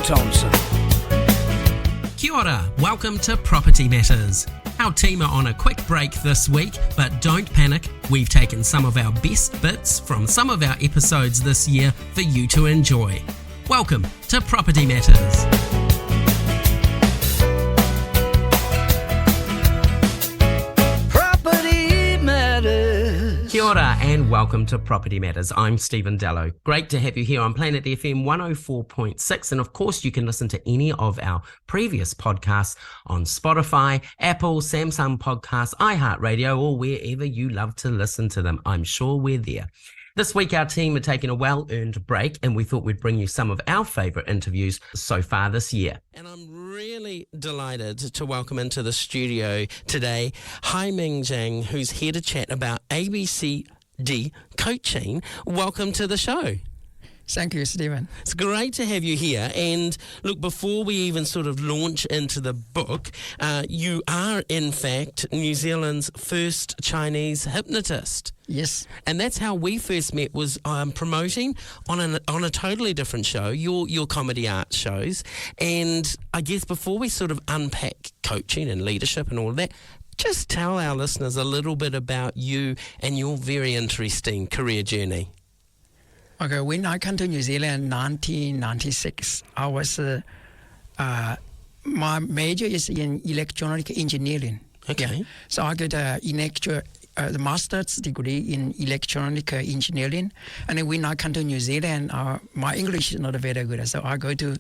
Thompson. Kia ora, welcome to Property Matters. Our team are on a quick break this week, but don't panic. We've taken some of our best bits from some of our episodes this year for you to enjoy. Welcome to Property Matters. Property Matters. Kia ora and welcome to Property Matters. I'm Stephen Dello. Great to have you here on Planet FM 104.6, and of course you can listen to any of our previous podcasts on Spotify, Apple, Samsung Podcasts, iHeartRadio, or wherever you love to listen to them. I'm sure we're there. This week our team are taking a well-earned break, and we thought we'd bring you some of our favourite interviews so far this year. And I'm really delighted to welcome into the studio today Haiming Zhang, who's here to chat about ABCD coaching. Welcome to the show. Thank you, Stephen. It's great to have you here. And look, before we even sort of launch into the book, you are, in fact, New Zealand's first Chinese hypnotist. Yes. And that's how we first met, was promoting on a totally different show, your comedy art shows. And I guess before we sort of unpack coaching and leadership and all of that, just tell our listeners a little bit about you and your very interesting career journey. Okay, when I came to New Zealand in 1996, I was, my major is in electronic engineering. Okay. Yeah. So I got the master's degree in electronic engineering. And then when I come to New Zealand, my English is not very good. So I go to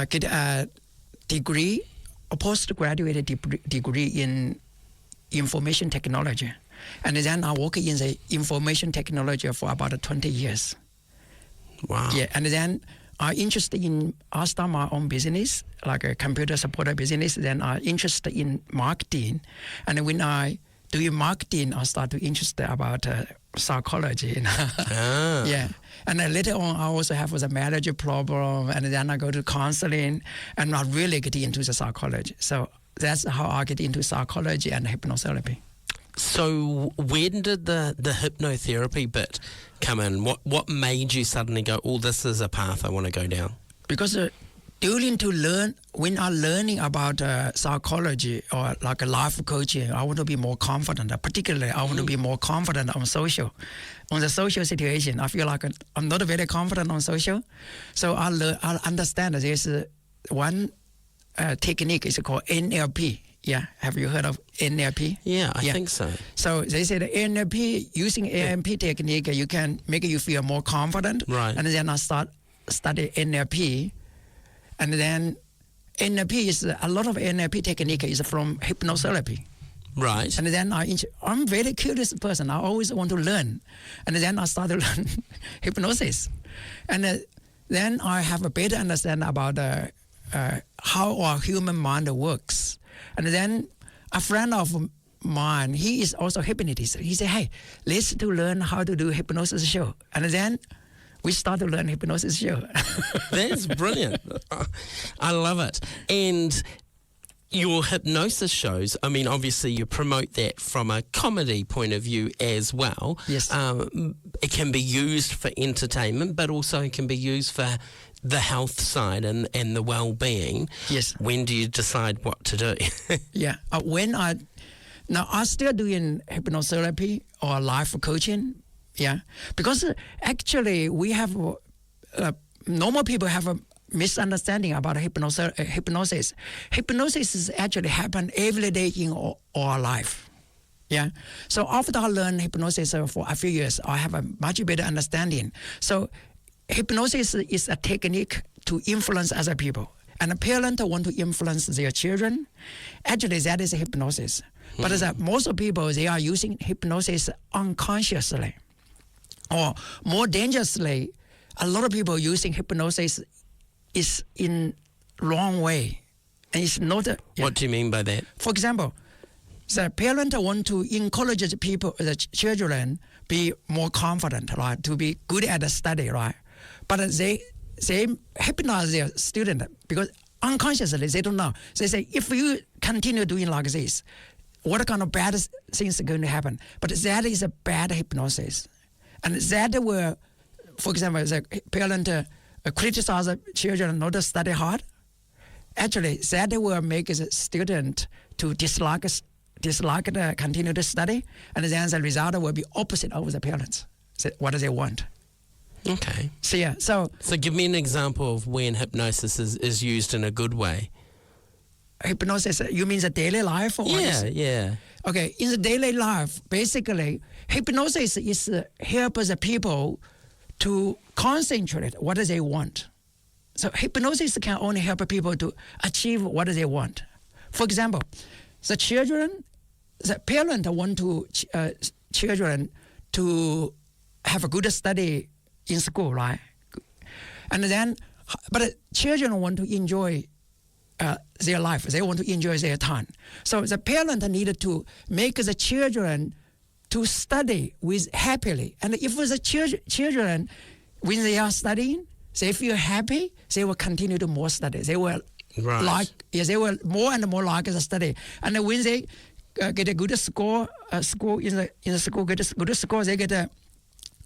get a degree, a postgraduate degree in information technology. And then I work in the information technology for about 20 years. Wow. Yeah, and then I start my own business, like a computer supported business. Then I interested in marketing. And when I do marketing, I start to interested about psychology. Yeah. And then later on, I also have a marriage problem. And then I go to counseling and I really get into the psychology. So that's how I get into psychology and hypnotherapy. So when did the hypnotherapy bit come in? What made you suddenly go, oh, this is a path I want to go down? Because when I'm learning about psychology or like a life coaching, I want to be more confident. Particularly, I want to be more confident on the social situation. I feel like I'm not very confident on social. So I understand that there's one technique, it's called NLP. Yeah, have you heard of NLP? Yeah, I think so. So they say the NLP, using NLP technique, you can make you feel more confident. Right. And then I study NLP. And then NLP a lot of NLP technique is from hypnotherapy. Right. And then I'm a very curious person. I always want to learn. And then I started to learn hypnosis. And then I have a better understanding about how our human mind works. And then a friend of mine, he is also a hypnotist. He said, hey, let's learn how to do hypnosis show. And then we start to learn hypnosis show. That's brilliant. I love it. And your hypnosis shows, I mean, obviously you promote that from a comedy point of view as well. Yes. It can be used for entertainment, but also it can be used for the health side and the well-being. Yes. When do you decide what to do? Yeah. Now I'm still doing hypnotherapy or life coaching. Yeah. Because actually we have, normal people have a misunderstanding about hypnosis. Hypnosis is actually happen every day in our life. Yeah. So after I learned hypnosis for a few years, I have a much better understanding. So hypnosis is a technique to influence other people. And a parent want to influence their children. Actually, that is hypnosis. But most people, they are using hypnosis unconsciously. Or more dangerously, a lot of people using hypnosis is in wrong way. And it's not. What do you mean by that? For example, the parent want to encourage the children be more confident, right? To be good at the study, right? But they hypnotize their student because unconsciously they don't know. They say, if you continue doing like this, what kind of bad things are going to happen? But that is a bad hypnosis. And that will, for example, the parent criticize the children not to study hard, actually that will make the student to dislike the continue to study, and then the result will be opposite of the parents. So what do they want? Okay. So yeah, so give me an example of when hypnosis is used in a good way. Hypnosis, you mean the daily life? Or Yeah. Okay, in the daily life, basically, hypnosis is help the people to concentrate what they want. So hypnosis can only help people to achieve what they want. For example, the parent want to children to have a good study in school, right? And then, but children want to enjoy their life. They want to enjoy their time. So the parent needed to make the children to study with happily. And if the children, when they are studying, they feel happy, they will continue to more study. They will they will more and more like the study. And when they get a good score, in the school get a good score, they get a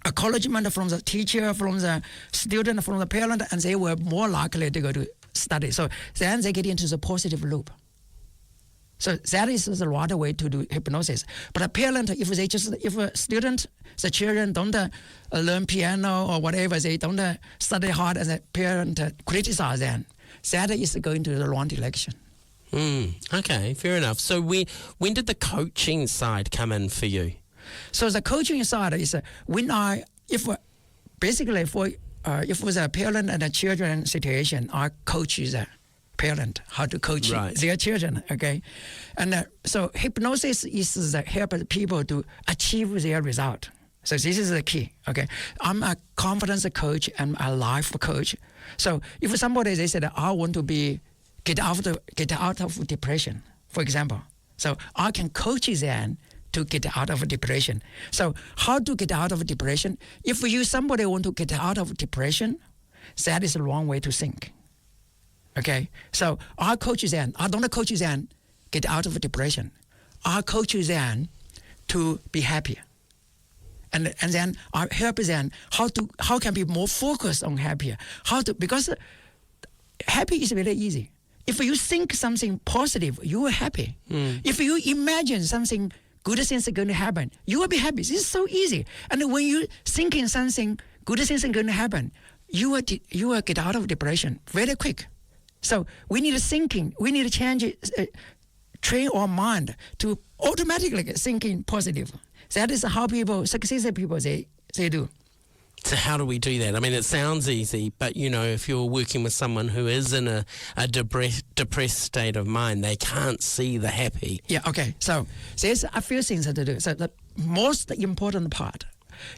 acknowledgement from the teacher, from the student, from the parent, and they were more likely to go to study. So then they get into the positive loop. So that is the right way to do hypnosis. But a parent, if a student, the children don't learn piano or whatever, they don't study hard, and the parent criticize them, that is going to the wrong direction. Okay, fair enough. So when did the coaching side come in for you? So the coaching side is if it was a parent and a children situation, I coach the parent how to coach their children, okay? And so hypnosis is the help people to achieve their result. So this is the key, okay? I'm a confidence coach and a life coach. So if somebody, they said, I want to get out of depression, for example. So I can coach them to get out of depression. So how to get out of depression? If somebody want to get out of depression, that is the wrong way to think. Okay, so I coach them. I don't coach them get out of depression. I coach them to be happier, and then I help them how can be more focused on happier. Because happy is very easy. If you think something positive, you are happy. If you imagine something good things are going to happen, you will be happy. This is so easy. And when you thinking something good things are going to happen, you will get out of depression very quick. So we need thinking. We need to change train our mind to automatically thinking positive. That is how successful people they do. So how do we do that? I mean, it sounds easy, but if you're working with someone who is in a depressed state of mind, they can't see the happy. Yeah, okay. So there's a few things to do. So the most important part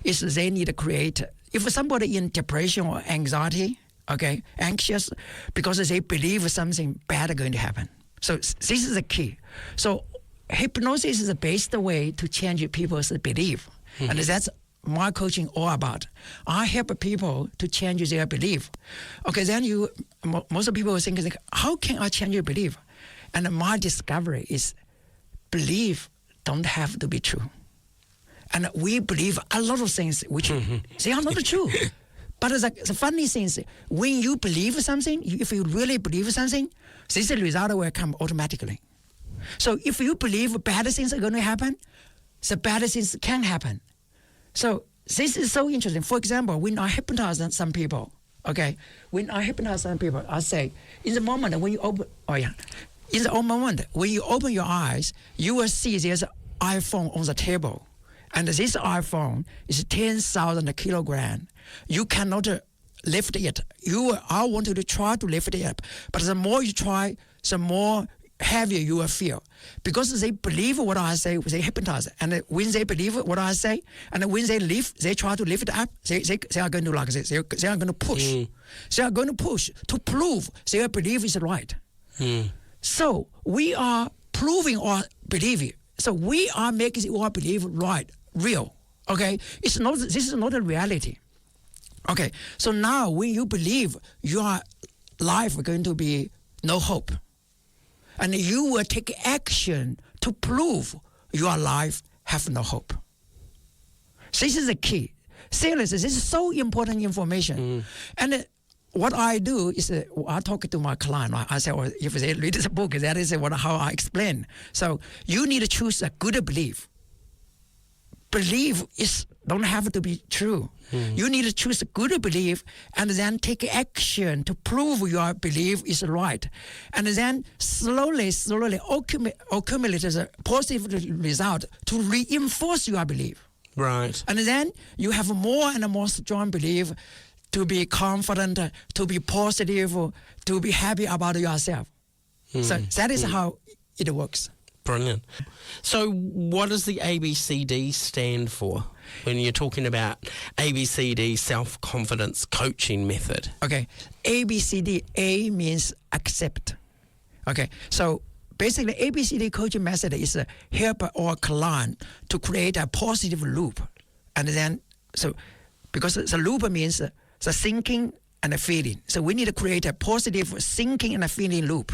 is they need to create, if somebody in depression or anxiety, okay, anxious, because they believe something bad is going to happen. So this is the key. So hypnosis is the best way to change people's belief. Mm-hmm. And that's my coaching all about. I help people to change their belief. Okay, then most people think, how can I change your belief? And my discovery is belief don't have to be true. And we believe a lot of things which they are not true. But the funny thing is, when you believe something, if you really believe something, this result will come automatically. So if you believe bad things are going to happen, the bad things can happen. So this is so interesting. For example, when I hypnotize some people, okay, I say, in the moment when you open your eyes, you will see there's an iPhone on the table. And this iPhone is 10,000 kilograms. You cannot lift it. I want you to try to lift it up. But the more you try, the more heavier you will feel. Because they believe what I say, they hypnotize. And when they believe what I say, and when they try to lift it up, they are going to like this. They are going to push. They are going to push to prove their belief is right. So we are proving our belief. So we are making our belief right, real. Okay, this is not a reality. Okay, so now when you believe your life is going to be no hope, and you will take action to prove your life have no hope. This is the key. Seriously, this is so important information. And what I do is I talk to my client. I say, well, if they read this book, that is how I explain. So you need to choose a good belief. Belief don't have to be true. You need to choose a good belief and then take action to prove your belief is right. And then slowly accumulate a positive result to reinforce your belief. Right. And then you have more and more strong belief to be confident, to be positive, to be happy about yourself. So that is how it works. Brilliant. So what does the ABCD stand for when you're talking about ABCD self-confidence coaching method? Okay. ABCD, A means accept. Okay. So basically, ABCD coaching method is help our client to create a positive loop. And then, so because the loop means the thinking and the feeling. So we need to create a positive thinking and a feeling loop.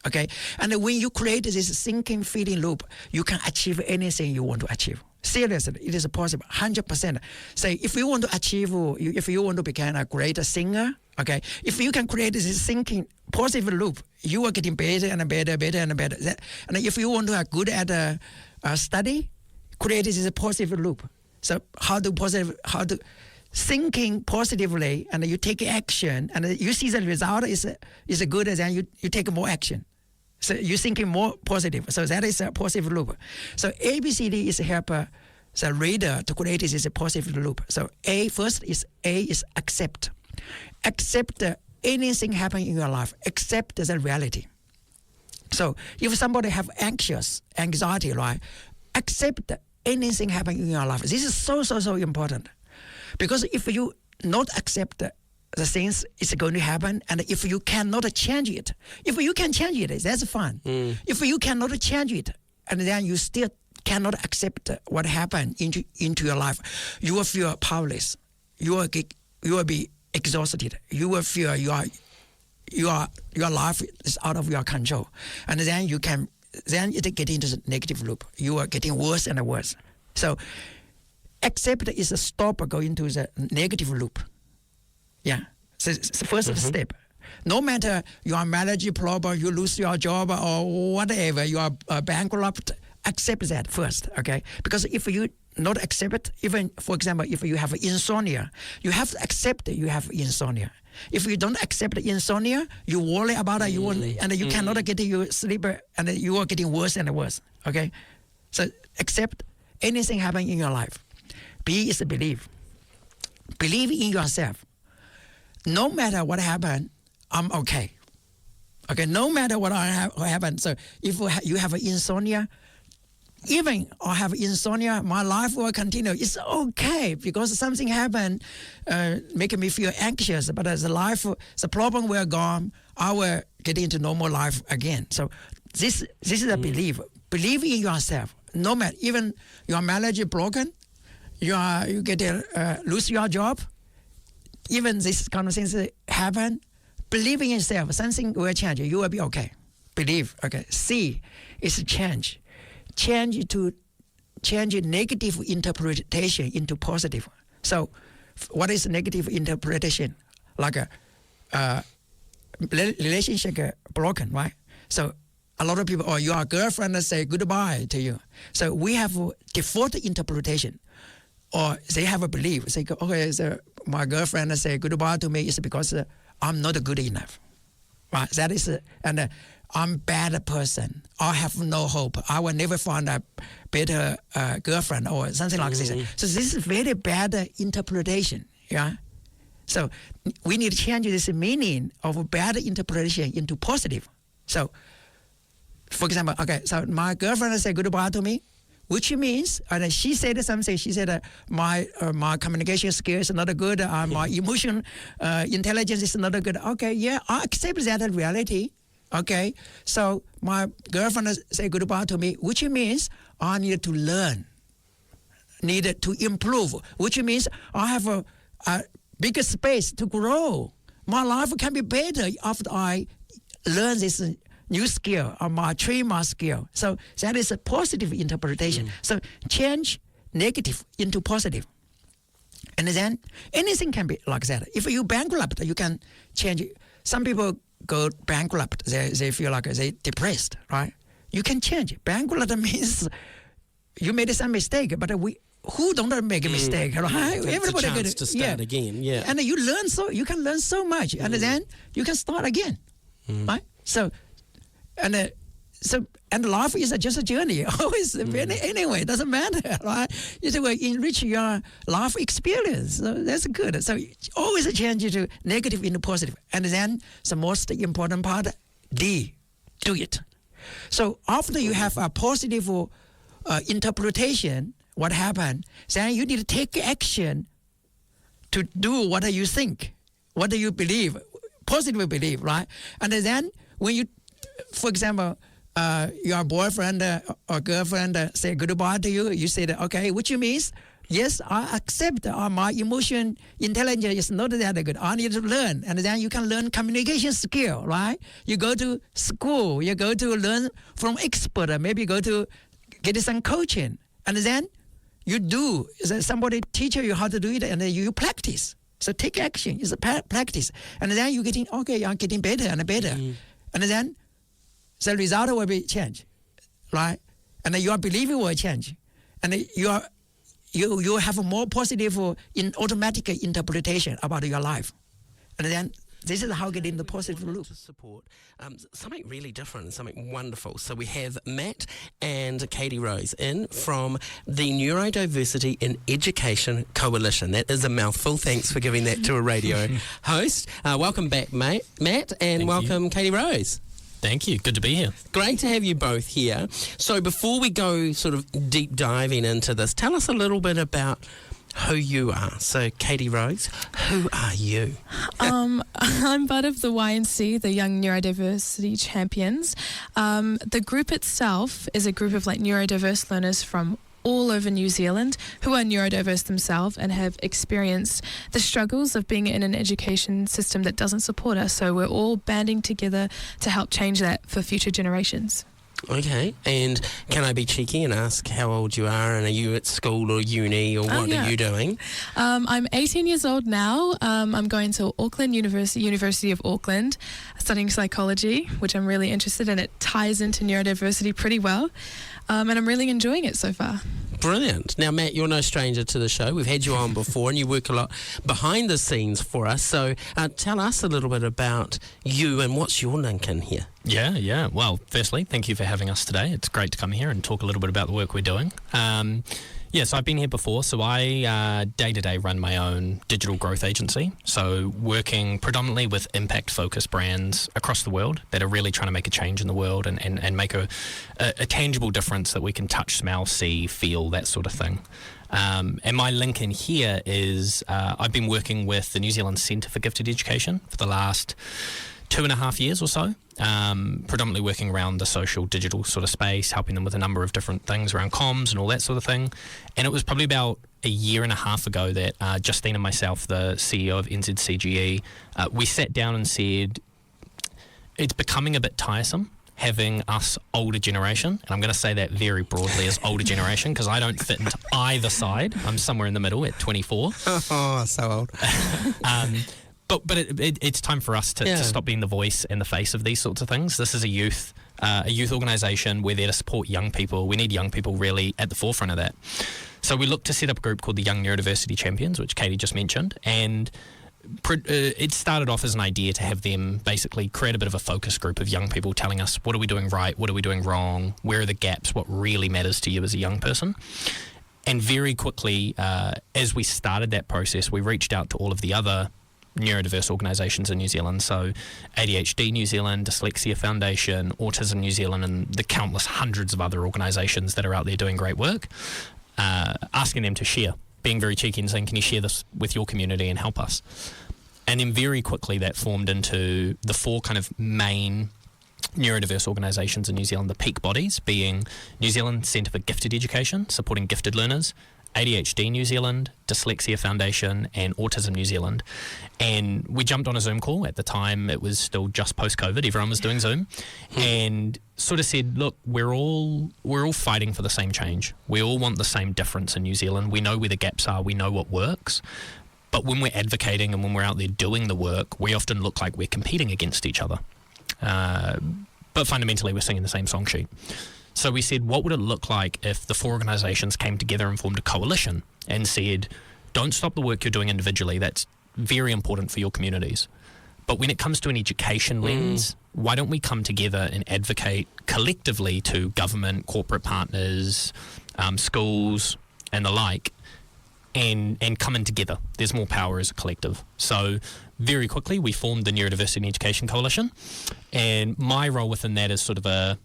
Okay, and when you create this thinking, feeling loop, you can achieve anything you want to achieve. Seriously, it is possible, 100%. Say, if you want to achieve, if you want to become a great singer, okay, if you can create this thinking positive loop, you are getting better and better and better. And if you want to be good at study, create this positive loop. So how to thinking positively, and you take action, and you see the result is good, and then you take more action. So you're thinking more positive. So that is a positive loop. So ABCD is help the reader to create this positive loop. So A is accept. Accept anything happening in your life. Accept the reality. So if somebody have anxiety, right? Accept anything happening in your life. This is so important. Because if you not accept the things is going to happen, and if you cannot change it, if you can change it, that's fine. If you cannot change it, and then you still cannot accept what happened into your life, you will feel powerless. You will be exhausted. You will feel your life is out of your control, and then it get into the negative loop. You are getting worse and worse. So accept is a stop going to the negative loop. Yeah. So it's the first step. No matter your marriage problem, you lose your job or whatever, you are bankrupt, accept that first, okay? Because if you not accept it, even, for example, if you have insomnia, you have to accept that you have insomnia. If you don't accept insomnia, you worry about it, and you cannot get your sleep, and you are getting worse and worse, okay? So accept anything happening in your life. B is believe. Believe in yourself. No matter what happened, I'm okay. Okay, no matter what happened. So if you have insomnia, even I have insomnia, my life will continue. It's okay because something happened, making me feel anxious. But as the problem will gone, I will get into normal life again. So this is a belief. Believe in yourself. No matter, even your marriage is broken, you get lose your job, even this kind of things happen, believe in yourself, something will change, you will be okay. Believe, okay. C is change. Change negative interpretation into positive. So what is negative interpretation? Like a relationship broken, right? So a lot of people, your girlfriend say goodbye to you. So we have a default interpretation. Or they have a belief. Say, okay, so my girlfriend say goodbye to me is because I'm not good enough. Right? That is, and I'm a bad person. I have no hope. I will never find a better girlfriend or something like this. So this is very bad interpretation. Yeah. So we need to change this meaning of bad interpretation into positive. So, for example, okay, so my girlfriend say goodbye to me, which means, and she said something. She said, my communication skills are not good. My emotional intelligence is not good. Okay, yeah, I accept that reality. Okay, so my girlfriend say goodbye to me, which means I need to learn, needed to improve, which means I have a bigger space to grow. My life can be better after I learn this new skill, or train my skill. So that is a positive interpretation. So change negative into positive. And then anything can be like that. If you bankrupt, you can change it. Some people go bankrupt. They feel like they're depressed, right? You can change it. Bankrupt means you made some mistake, but who don't make a mistake, right? It's Everybody a chance to start again, yeah. And you can learn so much, and then you can start again, right? So life is just a journey. Always, anyway, it doesn't matter, right? You say, well, enrich your life experience. So that's good. So always change to negative into positive. And then the most important part, do it. So after you have a positive interpretation, what happened, then you need to take action to do what you think, what you believe, positive believe, right? And then when you, for example, your boyfriend or girlfriend say goodbye to you, you say that, okay, which means, yes, I accept my emotion intelligence is not that good. I need to learn. And then you can learn communication skill, right? You go to school, you go to learn from expert, maybe go to get some coaching. And then you do, somebody teach you how to do it, and then you practice. So take action, it's a practice. And then you're getting better and better. And then the result will be change, right? And then your belief will change. And you have a more positive automatic interpretation about your life. And then this is how get in the positive loop. To support something really different and something wonderful. So we have Matt and Katie Rose in from the Neurodiversity in Education Coalition. That is a mouthful. Thanks for giving that to a radio host. Welcome back, Matt, and Thank welcome, you. Katie Rose. Thank you. Good to be here. Great to have you both here. So before we go sort of deep diving into this, tell us a little bit about who you are. So, Katie Rose, who are you? I'm part of the YNC, the Young Neurodiversity Champions. The group itself is a group of neurodiverse learners from all over New Zealand who are neurodiverse themselves and have experienced the struggles of being in an education system that doesn't support us. So we're all banding together to help change that for future generations. Okay, and can I be cheeky and ask how old you are, and are you at school or uni, or what are you doing? I'm 18 years old now. I'm going to Auckland University of Auckland, studying psychology, which I'm really interested in. It ties into neurodiversity pretty well, and I'm really enjoying it so far. Brilliant. Now, Matt, you're no stranger to the show. We've had you on before, and you work a lot behind the scenes for us. So tell us a little bit about you and what's your link in here. Yeah. Well, firstly, thank you for having us today. It's great to come here and talk a little bit about the work we're doing. So I've been here before. So I day-to-day run my own digital growth agency. So working predominantly with impact-focused brands across the world that are really trying to make a change in the world and make a tangible difference that we can touch, smell, see, feel, that sort of thing. And my link in here is I've been working with the New Zealand Centre for Gifted Education for the last 2.5 years or so, predominantly working around the social digital sort of space, helping them with a number of different things around comms and all that sort of thing. And it was probably about 1.5 years ago that Justine and myself, the CEO of NZCGE, we sat down and said, it's becoming a bit tiresome having us older generation, and I'm going to say that very broadly as older generation because I don't fit into either side. I'm somewhere in the middle at 24. Oh, so old. But it's time for us to stop being the voice and the face of these sorts of things. This is a youth organisation. We're there to support young people. We need young people really at the forefront of that. So we looked to set up a group called the Young Neurodiversity Champions, which Katie just mentioned, and it started off as an idea to have them basically create a bit of a focus group of young people telling us what are we doing right, what are we doing wrong, where are the gaps, what really matters to you as a young person. And very quickly, as we started that process, we reached out to all of the other neurodiverse organisations in New Zealand, so ADHD New Zealand, Dyslexia Foundation, Autism New Zealand, and the countless hundreds of other organisations that are out there doing great work, asking them to share, being very cheeky and saying, can you share this with your community and help us? And then very quickly that formed into the 4 kind of main neurodiverse organisations in New Zealand, the peak bodies being New Zealand Centre for Gifted Education, supporting gifted learners, ADHD New Zealand, Dyslexia Foundation, and Autism New Zealand. And we jumped on a Zoom call. At the time, it was still just post-COVID. Everyone was doing Zoom. And sort of said, look, we're all fighting for the same change. We all want the same difference in New Zealand. We know where the gaps are. We know what works. But when we're advocating and when we're out there doing the work, we often look like we're competing against each other. But fundamentally, we're singing the same song sheet. So we said, what would it look like if the 4 organisations came together and formed a coalition and said, don't stop the work you're doing individually. That's very important for your communities. But when it comes to an education lens, why don't we come together and advocate collectively to government, corporate partners, schools and the like, and come in together. There's more power as a collective. So very quickly, we formed the Neurodiversity in Education Coalition. And my role within that is sort of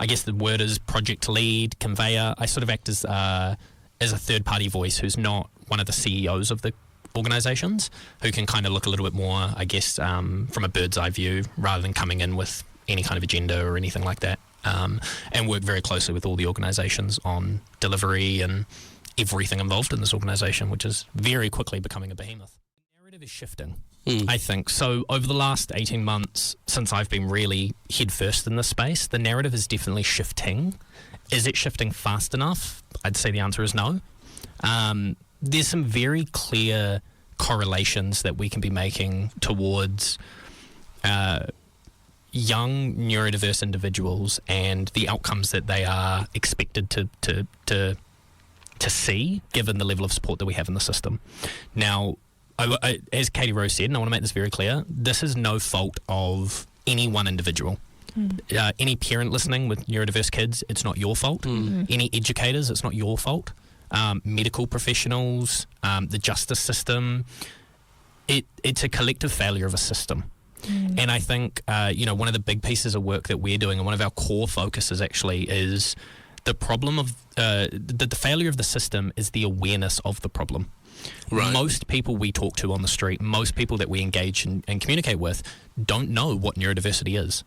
I guess the word is project lead, conveyor. I sort of act as a third-party voice who's not one of the CEOs of the organisations, who can kind of look a little bit more, I guess, from a bird's eye view, rather than coming in with any kind of agenda or anything like that, and work very closely with all the organisations on delivery and everything involved in this organisation, which is very quickly becoming a behemoth. The narrative is shifting. I think. So over the last 18 months, since I've been really headfirst in this space, the narrative is definitely shifting. Is it shifting fast enough? I'd say the answer is no. There's some very clear correlations that we can be making towards young neurodiverse individuals and the outcomes that they are expected to see, given the level of support that we have in the system. Now, as Katie Rose said, and I want to make this very clear, this is no fault of any one individual. Any parent listening with neurodiverse kids, it's not your fault. Any educators, it's not your fault. Medical professionals, the justice system, it's a collective failure of a system. And I think, one of the big pieces of work that we're doing, and one of our core focuses actually, is the problem of the failure of the system is the awareness of the problem. Right. Most people we talk to on the street, most people that we engage and communicate with, don't know what neurodiversity is.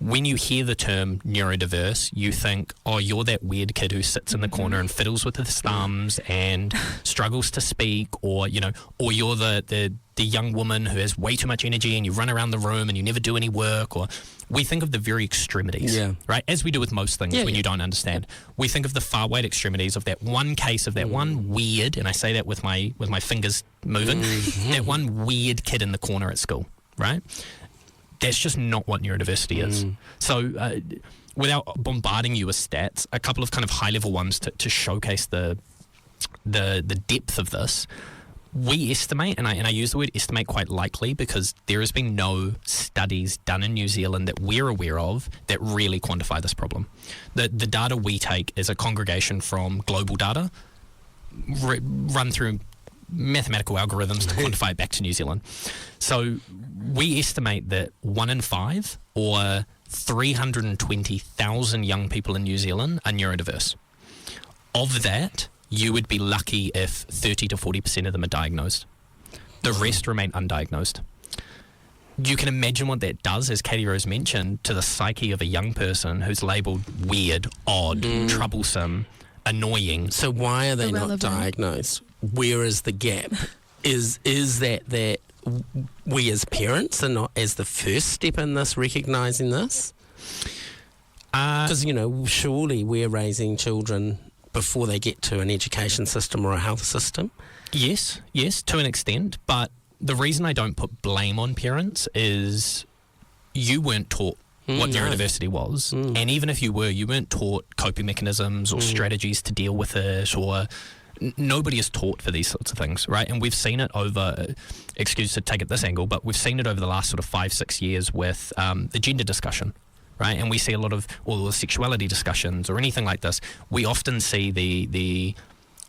When you hear the term neurodiverse, you think, oh, you're that weird kid who sits in the corner and fiddles with his thumbs and struggles to speak, or you're the young woman who has way too much energy and you run around the room and you never do any work. Or we think of the very extremities, right? As we do with most things when you don't understand. We think of the far right extremities of that one case of that one weird, and I say that with my fingers moving, that one weird kid in the corner at school, right? That's just not what neurodiversity is. So without bombarding you with stats, a couple of kind of high-level ones to showcase the depth of this. We estimate, and I use the word estimate quite lightly because there has been no studies done in New Zealand that we're aware of that really quantify this problem. The data we take is a congregation from global data run through mathematical algorithms to quantify it back to New Zealand. So we estimate that 1 in 5, or 320,000 young people in New Zealand, are neurodiverse. Of that, you would be lucky if 30 to 40% of them are diagnosed. The rest remain undiagnosed. You can imagine what that does, as Katie Rose mentioned, to the psyche of a young person who's labelled weird, odd, troublesome, annoying. So why are they Irrelevant. not diagnosed? Where is the gap? Is that we as parents are not as the first step in this, recognising this? Because, surely we're raising children before they get to an education system or a health system. Yes, to an extent. But the reason I don't put blame on parents is you weren't taught what neurodiversity was. And even if you were, you weren't taught coping mechanisms or strategies to deal with it, or nobody is taught for these sorts of things, right? And we've seen it over, excuse to take it this angle, but we've seen it over the last sort of 5-6 years with the gender discussion, right? And we see a lot of all the sexuality discussions or anything like this. We often see the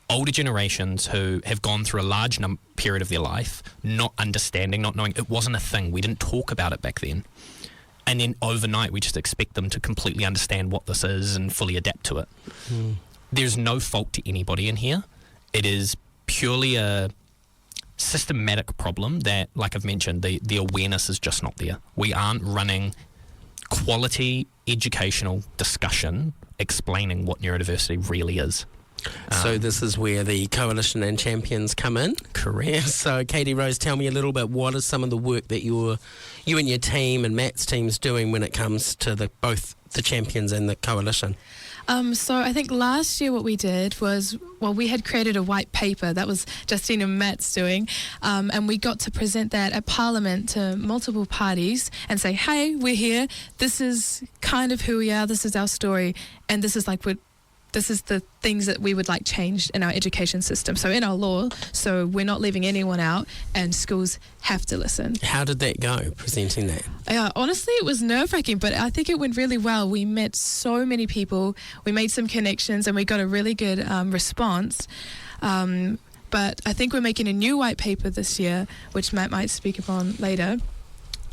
older generations who have gone through a large period of their life not understanding, not knowing. It wasn't a thing. We didn't talk about it back then. And then overnight, we just expect them to completely understand what this is and fully adapt to it. There's no fault to anybody in here. It is purely a systematic problem that, like I've mentioned, the awareness is just not there. We aren't running quality educational discussion explaining what neurodiversity really is. So this is where the Coalition and Champions come in? Correct. So Katie Rose, tell me a little bit, what is some of the work that you and your team and Matt's team's doing when it comes to both the Champions and the Coalition? So I think last year what we did was, we had created a white paper that was Justine and Matt's doing, and we got to present that at Parliament to multiple parties and say, hey, we're here, this is kind of who we are, this is our story, and this is this is the things that we would like changed in our education system. So in our law, so we're not leaving anyone out, and schools have to listen. How did that go, presenting that? Honestly, it was nerve-wracking, but I think it went really well. We met so many people, we made some connections, and we got a really good response. But I think we're making a new white paper this year, which Matt might speak upon later.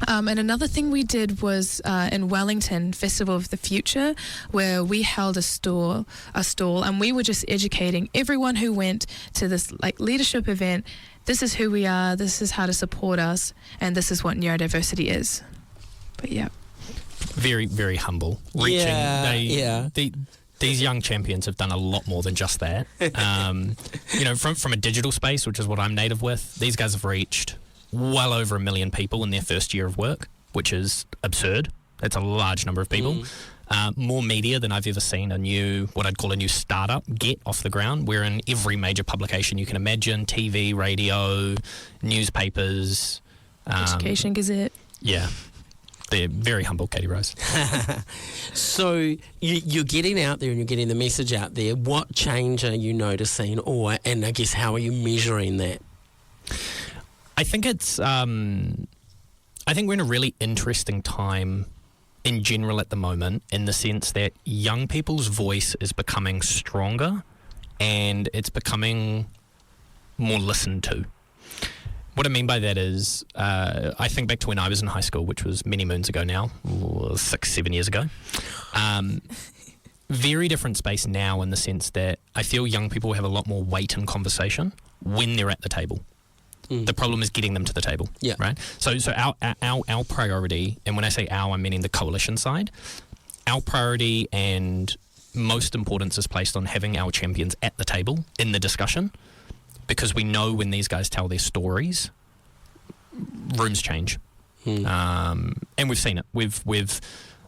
And another thing we did was in Wellington, Festival of the Future, where we held a stall, and we were just educating everyone who went to this leadership event. This is who we are, this is how to support us, and this is what neurodiversity is. But yeah. Very, very humble. These young champions have done a lot more than just that. From a digital space, which is what I'm native with, these guys have reached well over 1 million people in their first year of work, which is absurd. That's a large number of people. More media than I've ever seen what I'd call a new startup get off the ground. We're in every major publication you can imagine, TV, radio, newspapers. Education Gazette. Yeah. They're very humble, Katie Rose. So you're getting out there and you're getting the message out there. What change are you noticing, and I guess how are you measuring that? I think we're in a really interesting time in general at the moment, in the sense that young people's voice is becoming stronger and it's becoming more listened to. What I mean by that is, I think back to when I was in high school, which was many moons ago now, 6-7 years ago. Very different space now, in the sense that I feel young people have a lot more weight in conversation when they're at the table. The problem is getting them to the table, right? So our priority, and when I say our, I'm meaning the coalition side, our priority and most importance is placed on having our champions at the table in the discussion, because we know when these guys tell their stories, rooms change. And we've seen it.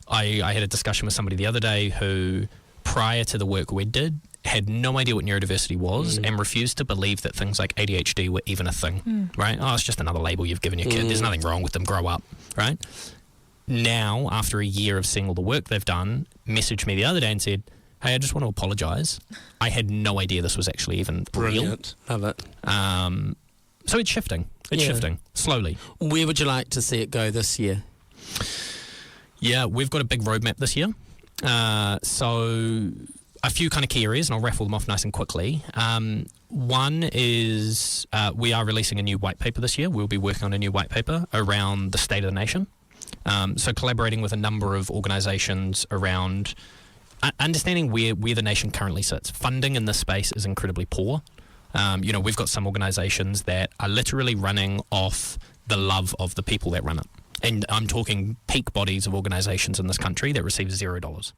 I had a discussion with somebody the other day who, prior to the work we did, had no idea what neurodiversity was and refused to believe that things like ADHD were even a thing, right? Oh, it's just another label you've given your kid. There's nothing wrong with them. Grow up, right? Now, after a year of seeing all the work they've done, messaged me the other day and said, hey, I just want to apologise. I had no idea this was actually even Brilliant. real. Love it. So it's shifting. It's shifting, slowly. Where would you like to see it go this year? Yeah, we've got a big roadmap this year. So a few kind of key areas, and I'll raffle them off nice and quickly. One is we are releasing a new white paper this year. We'll be working on a new white paper around the state of the nation. So collaborating with a number of organisations around understanding where the nation currently sits. Funding in this space is incredibly poor. We've got some organisations that are literally running off the love of the people that run it. And I'm talking peak bodies of organisations in this country that receive $0.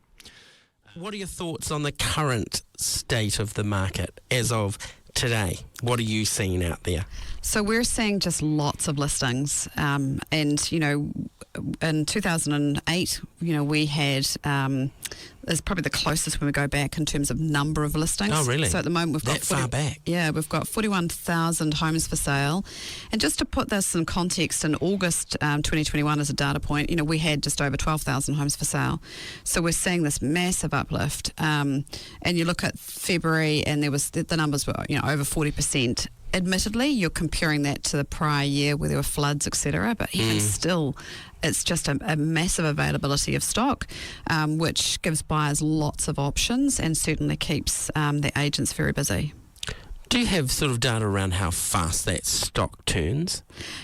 What are your thoughts on the current state of the market as of today? What are you seeing out there? So we're seeing just lots of listings. And, in 2008, we had, it's probably the closest when we go back in terms of number of listings. Oh, really? So at the moment we've got far back. Yeah, we've got 41,000 homes for sale. And just to put this in context, in August 2021 as a data point, we had just over 12,000 homes for sale. So we're seeing this massive uplift. And you look at February, and there was the numbers were over 40%. Admittedly, you're comparing that to the prior year where there were floods, etc. But even still, it's just a massive availability of stock, which gives buyers lots of options and certainly keeps the agents very busy. Do you have sort of data around how fast that stock turns?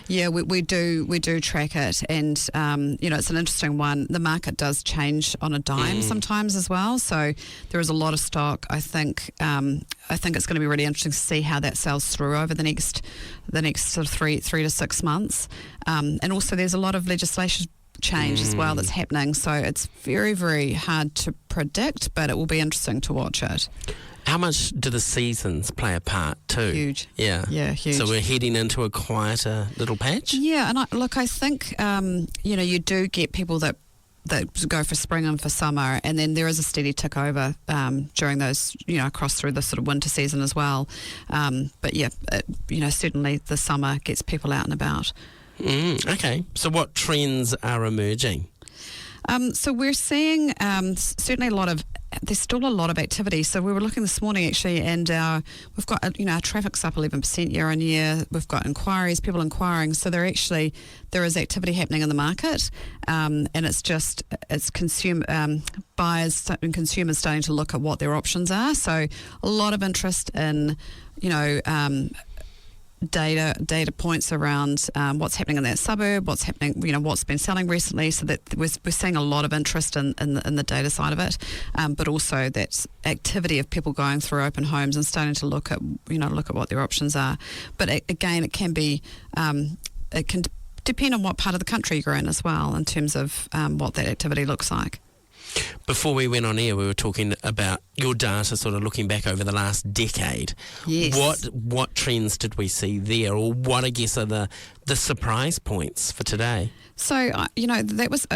Yeah, we do track it, and it's an interesting one. The market does change on a dime sometimes as well, so there is a lot of stock. I think it's going to be really interesting to see how that sells through over the next sort of three to 6 months, and also there's a lot of legislation change as well that's happening. So it's very, very hard to predict, but it will be interesting to watch it. How much do the seasons play a part too? Huge. Yeah. Yeah, huge. So we're heading into a quieter little patch? Yeah, and I think, you do get people that go for spring and for summer, and then there is a steady tick over during those, across through the sort of winter season as well. But yeah, certainly the summer gets people out and about. Okay. So what trends are emerging? So we're seeing certainly there's still a lot of activity. So we were looking this morning actually, and we've got our traffic's up 11% year on year. We've got inquiries, people inquiring. So there is activity happening in the market, and it's buyers and consumers starting to look at what their options are. So a lot of interest in data points around what's happening in that suburb, what's happening, what's been selling recently. So that we're seeing a lot of interest in the data side of it, but also that activity of people going through open homes and starting to look at what their options are. But again, it can depend on what part of the country you're in as well, in terms of what that activity looks like. Before we went on air, we were talking about your data sort of looking back over the last decade. Yes. What trends did we see there, or what, I guess, are the surprise points for today? So, that was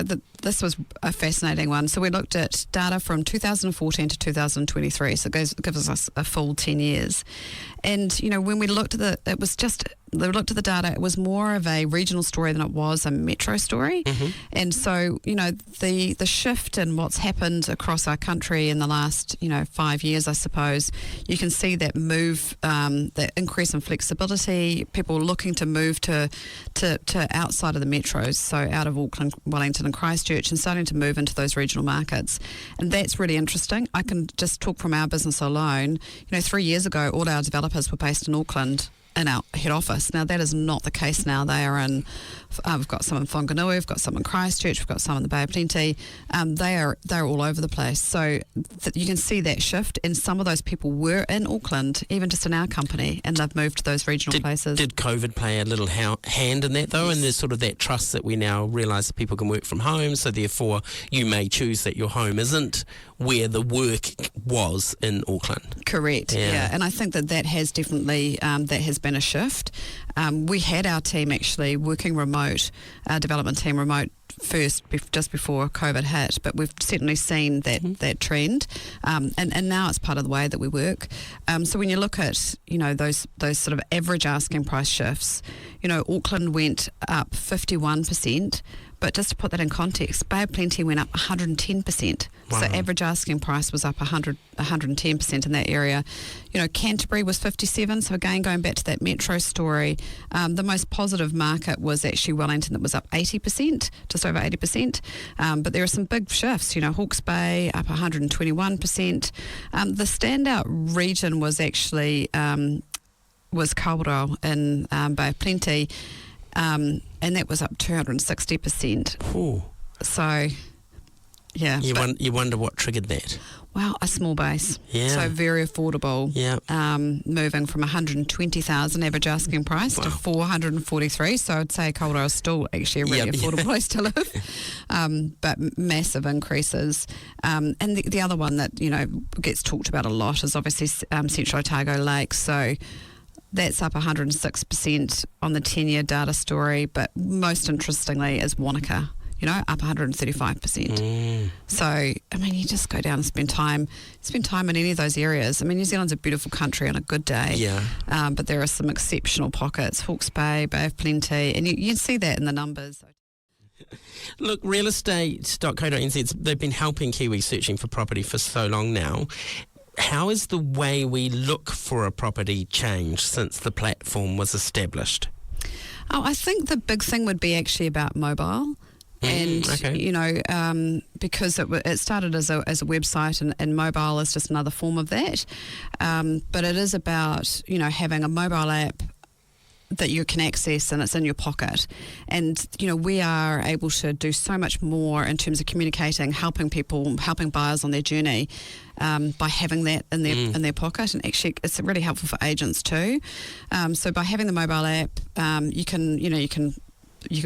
this was a fascinating one. So we looked at data from 2014 to 2023, so it gives us a full 10 years. And, when we looked at the data, it was more of a regional story than it was a metro story. Mm-hmm. And so, the shift in what's happened across our country in the last, 5 years, I suppose, you can see that move, that increase in flexibility, people looking to move to outside of the metros, so out of Auckland, Wellington and Christchurch, and starting to move into those regional markets. And that's really interesting. I can just talk from our business alone. 3 years ago, all our developers were based in Auckland in our head office. Now, that is not the case now. They are in, we've got some in Whanganui, we've got some in Christchurch, we've got some in the Bay of Plenty. They're all over the place. So you can see that shift, and some of those people were in Auckland, even just in our company, and they've moved to those regional places. Did COVID play a little hand in that, though? Yes. And there's sort of that trust that we now realise that people can work from home, so therefore you may choose that your home isn't where the work was in Auckland. Correct, yeah. And I think that has definitely, that has been a shift. We had our team actually working remote, our development team remote first, just before COVID hit, but we've certainly seen that trend, and now it's part of the way that we work. So when you look at those sort of average asking price shifts, Auckland went up 51%. But just to put that in context, Bay of Plenty went up 110%. Wow. So average asking price was up 110% in that area. Canterbury was 57%. So again, going back to that metro story, the most positive market was actually Wellington, that was up 80%, just over 80%. But there are some big shifts. Hawke's Bay up 121%. The standout region was actually was Kawerau in Bay of Plenty. And that was up 260%. Ooh. So, yeah. You wonder what triggered that. Well, a small base. Yeah. So very affordable. Yeah. Moving from 120,000 average asking price to 443. So I'd say Kawerau is still actually a really affordable place to live. But massive increases. And the other one that, gets talked about a lot is obviously Central Otago Lake. So that's up 106% on the 10-year data story, but most interestingly is Wanaka, up 135%. So, you just go down and spend time in any of those areas. New Zealand's a beautiful country on a good day. Yeah. But there are some exceptional pockets, Hawke's Bay, Bay of Plenty, and you see that in the numbers. Look, realestate.co.nz, they've been helping Kiwis searching for property for so long now. How has the way we look for a property changed since the platform was established? I think the big thing would be actually about mobile. And, because it started as a website, and mobile is just another form of that. But it is about, having a mobile app that you can access and it's in your pocket. And, we are able to do so much more in terms of communicating, helping buyers on their journey by having that in their pocket. And actually, it's really helpful for agents too. So by having the mobile app, you can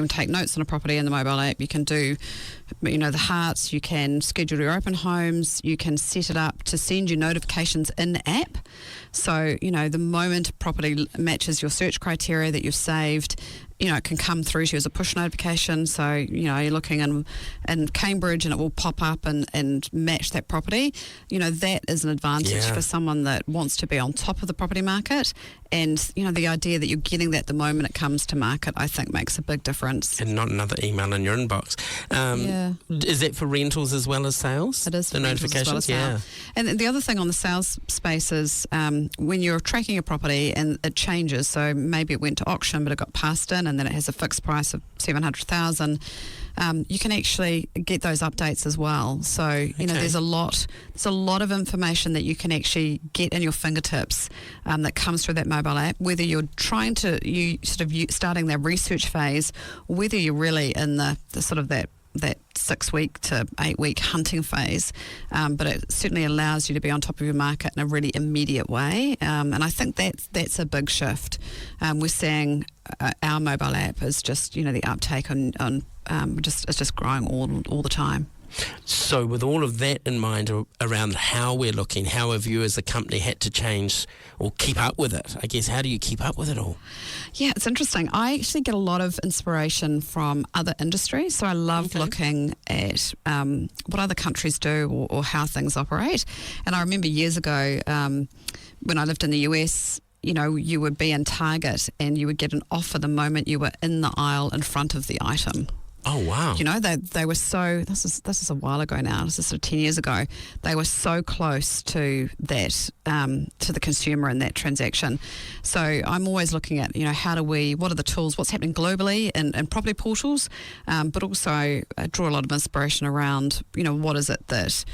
take notes on a property in the mobile app. You can do, the hearts. You can schedule your open homes. You can set it up to send you notifications in app. So, the moment a property matches your search criteria that you've saved, it can come through to you as a push notification. So, you're looking in Cambridge and it will pop up and match that property. That is an advantage for someone that wants to be on top of the property market. And, the idea that you're getting that the moment it comes to market, I think makes a big difference. And not another email in your inbox. Is that for rentals as well as sales? It is for the notifications, And the other thing on the sales space is when you're tracking a property and it changes, so maybe it went to auction but it got passed in and then it has a fixed price of $700,000, you can actually get those updates as well. So, there's a lot of information that you can actually get in your fingertips that comes through that mobile app, whether you're starting that research phase, or whether you're really in the sort of that 6 week to 8 week hunting phase, but it certainly allows you to be on top of your market in a really immediate way, and I think that's a big shift. We're seeing our mobile app is just the uptake on it's just growing all the time. So with all of that in mind around how we're looking, how have you as a company had to change or keep up with it? I guess, how do you keep up with it all? Yeah, it's interesting. I actually get a lot of inspiration from other industries. So I love looking at what other countries do or how things operate. And I remember years ago when I lived in the US, you would be in Target and you would get an offer the moment you were in the aisle in front of the item. Oh, wow. They were so, this is a while ago now, this is sort of 10 years ago, they were so close to that, to the consumer in that transaction. So I'm always looking at, what are the tools, what's happening globally in property portals, but also I draw a lot of inspiration around, what is it that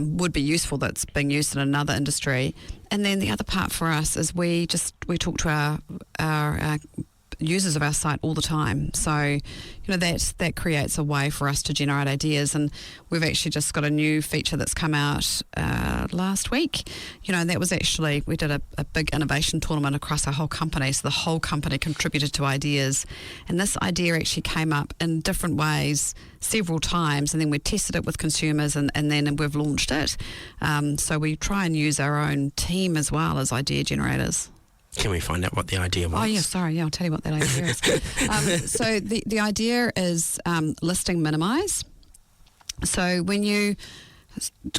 would be useful that's being used in another industry. And then the other part for us is we talk to our users of our site all the time. So, that creates a way for us to generate ideas. And we've actually just got a new feature that's come out last week. And that was actually, we did a big innovation tournament across our whole company. So the whole company contributed to ideas. And this idea actually came up in different ways several times. And then we tested it with consumers and then we've launched it. So we try and use our own team as well as idea generators. Can we find out what the idea was? Oh, yeah, sorry. Yeah, I'll tell you what that idea is. So the idea is listing minimize. So when you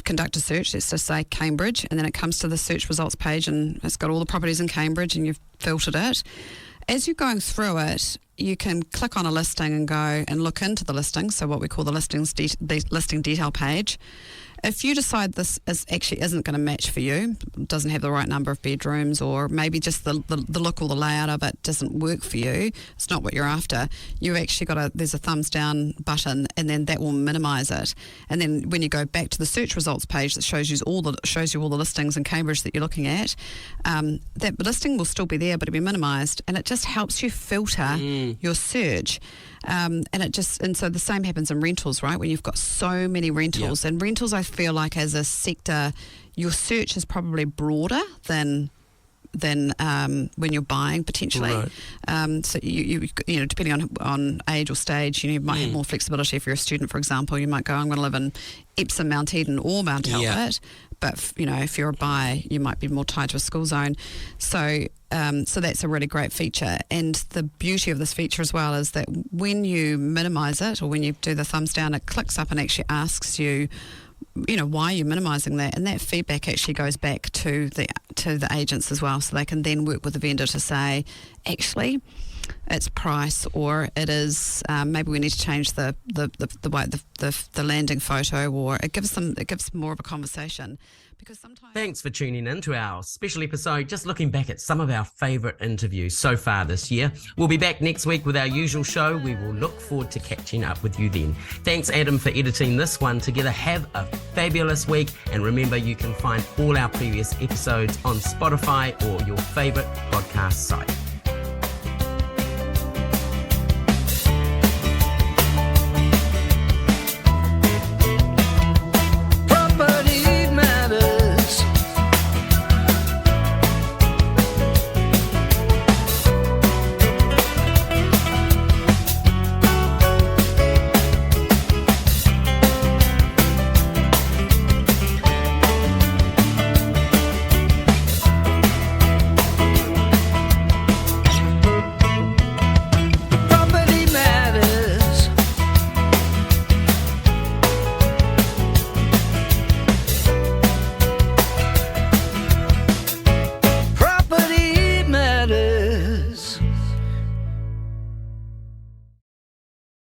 conduct a search, let's just say Cambridge, and then it comes to the search results page and it's got all the properties in Cambridge and you've filtered it. As you're going through it, you can click on a listing and go and look into the listing, so what we call the listing detail page. If you decide this isn't going to match for you, doesn't have the right number of bedrooms, or maybe just the look or the layout of it doesn't work for you, it's not what you're after, you've actually there's a thumbs down button and then that will minimise it. And then when you go back to the search results page that shows you all the listings in Cambridge that you're looking at, that listing will still be there but it'll be minimised, and it just helps you filter your search. And so the same happens in rentals, right? When you've got so many rentals, and rentals, I feel like as a sector, your search is probably broader than when you're buying potentially. Right. So you depending on age or stage, you might have more flexibility. If you're a student, for example, you might go, I'm going to live in Epsom, Mount Eden, or Mount Talbot. But if you're a buyer, you might be more tied to a school zone. So that's a really great feature. And the beauty of this feature as well is that when you minimise it, or when you do the thumbs down, it clicks up and actually asks you, why are you minimising that? And that feedback actually goes back to the agents as well, so they can then work with the vendor to say, actually, it's price, or it is maybe we need to change the way the landing photo, or it gives more of a conversation. Because sometimes. Thanks for tuning in to our special episode, just looking back at some of our favourite interviews so far this year. We'll be back next week with our usual show. We will look forward to catching up with you then. Thanks, Adam, for editing this one together. Have a fabulous week, and remember, you can find all our previous episodes on Spotify or your favourite podcast site.